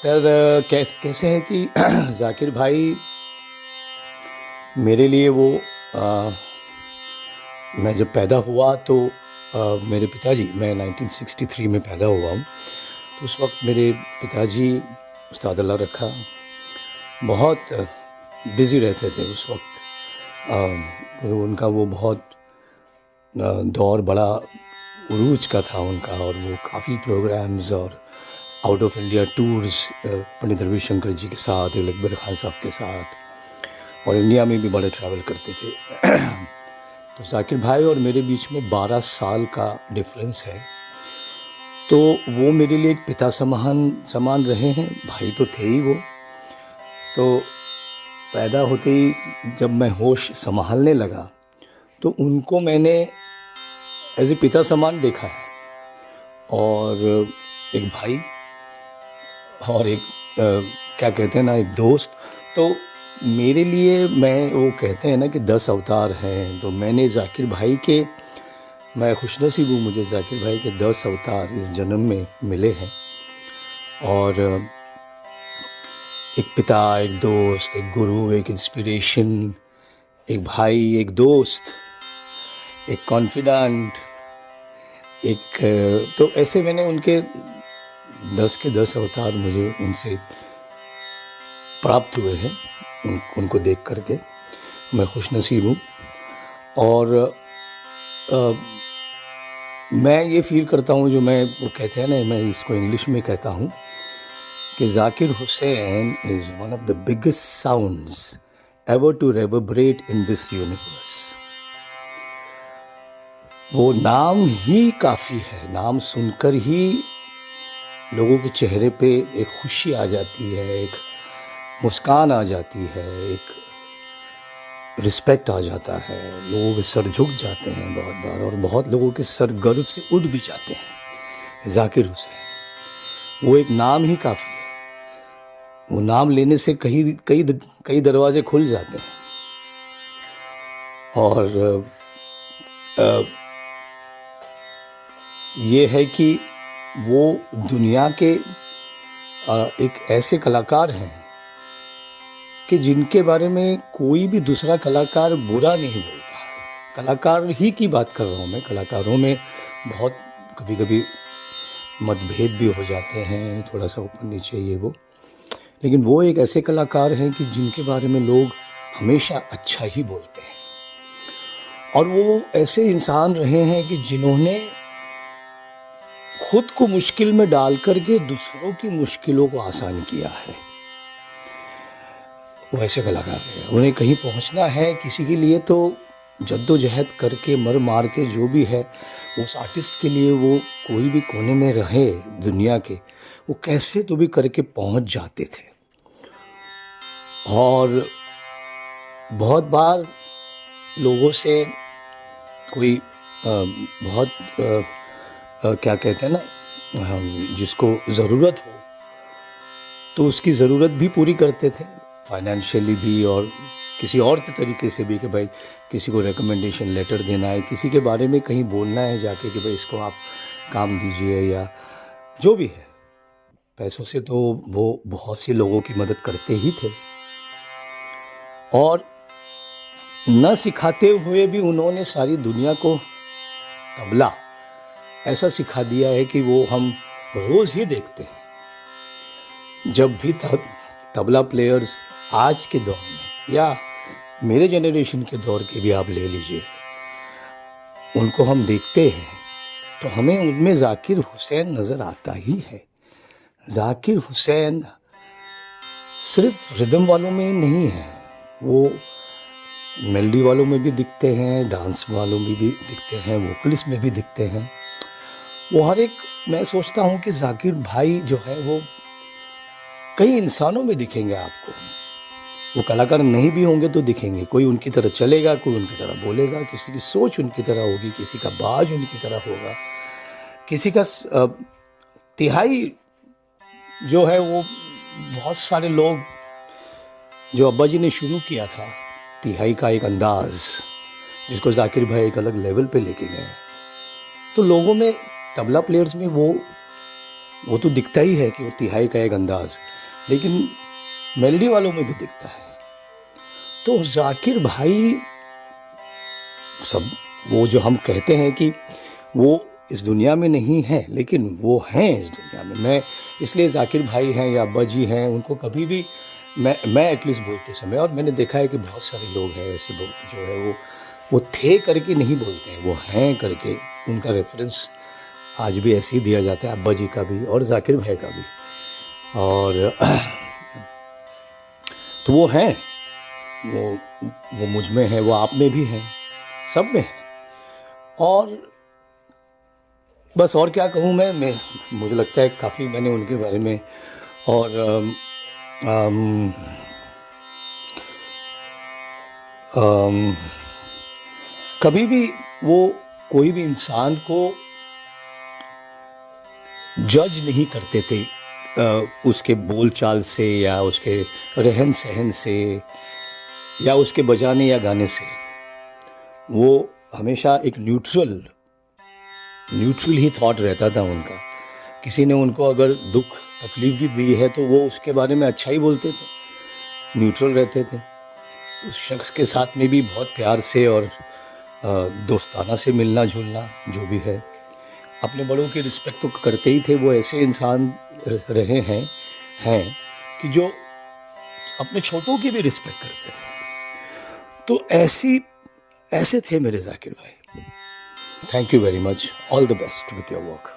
कैसे है कि जाकिर भाई मेरे लिए वो अ, मैं जब पैदा हुआ तो मेरे पिताजी मैं 1963 में पैदा हुआ हूँ। तो उस वक्त मेरे पिताजी उस्ताद अल्लाह रखा बहुत बिज़ी रहते थे उस वक्त। तो उनका वो बहुत दौर बड़ा उरूज का था उनका, और वो काफ़ी प्रोग्राम्स और out of India tours Pandit Ravishankar जी के साथ, अकबर खान साहब के साथ, और इंडिया में भी बड़े ट्रैवल करते थे। तो जाकिर भाई और मेरे बीच में 12 साल का डिफरेंस है। तो वो मेरे लिए एक पिता समान रहे हैं, भाई तो थे ही वो। तो पैदा होते ही जब मैं होश संभालने लगा तो उनको मैंने एज ए पिता समान देखा है, और एक भाई और एक क्या कहते हैं ना, एक दोस्त। तो मेरे लिए, मैं वो कहते हैं ना कि 10 अवतार हैं, तो मैंने जाकिर भाई के, मैं खुशनसीब हूँ, मुझे जाकिर भाई के 10 अवतार इस जन्म में मिले हैं। और एक पिता, एक दोस्त, एक गुरु, एक इंस्पिरेशन, एक भाई, एक दोस्त, एक कॉन्फिडेंट, एक तो ऐसे मैंने उनके 10 के 10 अवतार मुझे उनसे प्राप्त हुए हैं। उनको देख करके मैं खुशनसीब हूँ। और मैं ये फील करता हूँ, जो मैं वो कहते हैं ना, मैं इसको इंग्लिश में कहता हूँ कि Zakir Hussain is one of the biggest sounds ever to reverberate in this universe. वो नाम ही काफ़ी है, नाम सुनकर ही लोगों के चेहरे पे एक खुशी आ जाती है, एक मुस्कान आ जाती है, एक रिस्पेक्ट आ जाता है, लोगों के सर झुक जाते हैं बहुत बार, और बहुत लोगों के सर गर्व से उठ भी जाते हैं। जाकिर हुसैन, वो एक नाम ही काफ़ी है। वो नाम लेने से कई दरवाजे खुल जाते हैं। और ये है कि वो दुनिया के एक ऐसे कलाकार हैं कि जिनके बारे में कोई भी दूसरा कलाकार बुरा नहीं बोलता है। कलाकार ही की बात कर रहा हूँ मैं। कलाकारों में बहुत कभी कभी मतभेद भी हो जाते हैं, थोड़ा सा ऊपर नीचे ये वो, लेकिन वो एक ऐसे कलाकार हैं कि जिनके बारे में लोग हमेशा अच्छा ही बोलते हैं। और वो ऐसे इंसान रहे हैं कि जिन्होंने खुद को मुश्किल में डाल करके दूसरों की मुश्किलों को आसान किया है। वो ऐसे कलाकार हैं, उन्हें कहीं पहुंचना है किसी के लिए तो जद्दोजहद करके, मर मार के, जो भी है उस आर्टिस्ट के लिए, वो कोई भी कोने में रहे दुनिया के, वो कैसे तो भी करके पहुंच जाते थे। और बहुत बार लोगों से कोई बहुत क्या कहते हैं ना, जिसको ज़रूरत हो तो उसकी ज़रूरत भी पूरी करते थे, फाइनेंशियली भी और किसी और तरीके से भी, कि भाई किसी को रिकमेंडेशन लेटर देना है, किसी के बारे में कहीं बोलना है जाके कि भाई इसको आप काम दीजिए, या जो भी है। पैसों से तो वो बहुत से लोगों की मदद करते ही थे, और न सिखाते हुए भी उन्होंने सारी दुनिया को तबला ऐसा सिखा दिया है कि वो हम रोज़ ही देखते हैं। जब भी तबला प्लेयर्स आज के दौर में, या मेरे जनरेशन के दौर के भी आप ले लीजिए, उनको हम देखते हैं तो हमें उनमें जाकिर हुसैन नज़र आता ही है। जाकिर हुसैन सिर्फ रिदम वालों में नहीं है, वो मेलोडी वालों में भी दिखते हैं, डांस वालों में भी दिखते हैं, वोकलिस्ट में भी दिखते हैं। वो हर एक, मैं सोचता हूँ कि जाकिर भाई जो है वो कई इंसानों में दिखेंगे आपको। वो कलाकार नहीं भी होंगे तो दिखेंगे, कोई उनकी तरह चलेगा, कोई उनकी तरह बोलेगा, किसी की सोच उनकी तरह होगी, किसी का बाज उनकी तरह होगा, किसी का तिहाई जो है वो, बहुत सारे लोग, जो अब्बा जी ने शुरू किया था तिहाई का एक अंदाज, जिसको जाकिर भाई एक अलग लेवल पे लेके गए, तो लोगों में, तबला प्लेयर्स में वो वो तो दिखता ही है कि वो तिहाई का एक अंदाज़, लेकिन मेलोडी वालों में भी दिखता है। तो ज़ाकिर भाई सब, वो जो हम कहते हैं कि वो इस दुनिया में नहीं है, लेकिन वो हैं इस दुनिया में। मैं इसलिए ज़ाकिर भाई हैं या अब्बा जी हैं, उनको कभी भी मैं एटलीस्ट बोलते समय, और मैंने देखा है कि बहुत सारे लोग हैं ऐसे जो है वो थे करके नहीं बोलते हैं, वो हैं करके उनका रेफरेंस आज भी ऐसे ही दिया जाता है, अब्बा जी का भी और ज़ाकिर भाई का भी। और तो वो हैं, वो मुझ में है, वो आप में भी है, सब में है। और बस और क्या कहूँ मैं मुझे लगता है काफ़ी मैंने उनके बारे में और अम, अम, कभी भी वो कोई भी इंसान को जज नहीं करते थे उसके बोलचाल से या उसके रहन सहन से या उसके बजाने या गाने से। वो हमेशा एक न्यूट्रल ही थॉट रहता था उनका। किसी ने उनको अगर दुख तकलीफ भी दी है तो वो उसके बारे में अच्छा ही बोलते थे, न्यूट्रल रहते थे। उस शख्स के साथ में भी बहुत प्यार से और दोस्ताना से मिलना जुलना जो भी है, अपने बड़ों की रिस्पेक्ट तो करते ही थे। वो ऐसे इंसान रहे हैं कि जो अपने छोटों की भी रिस्पेक्ट करते थे। तो ऐसे थे मेरे ज़ाकिर भाई। Thank you very much, all the best with your work.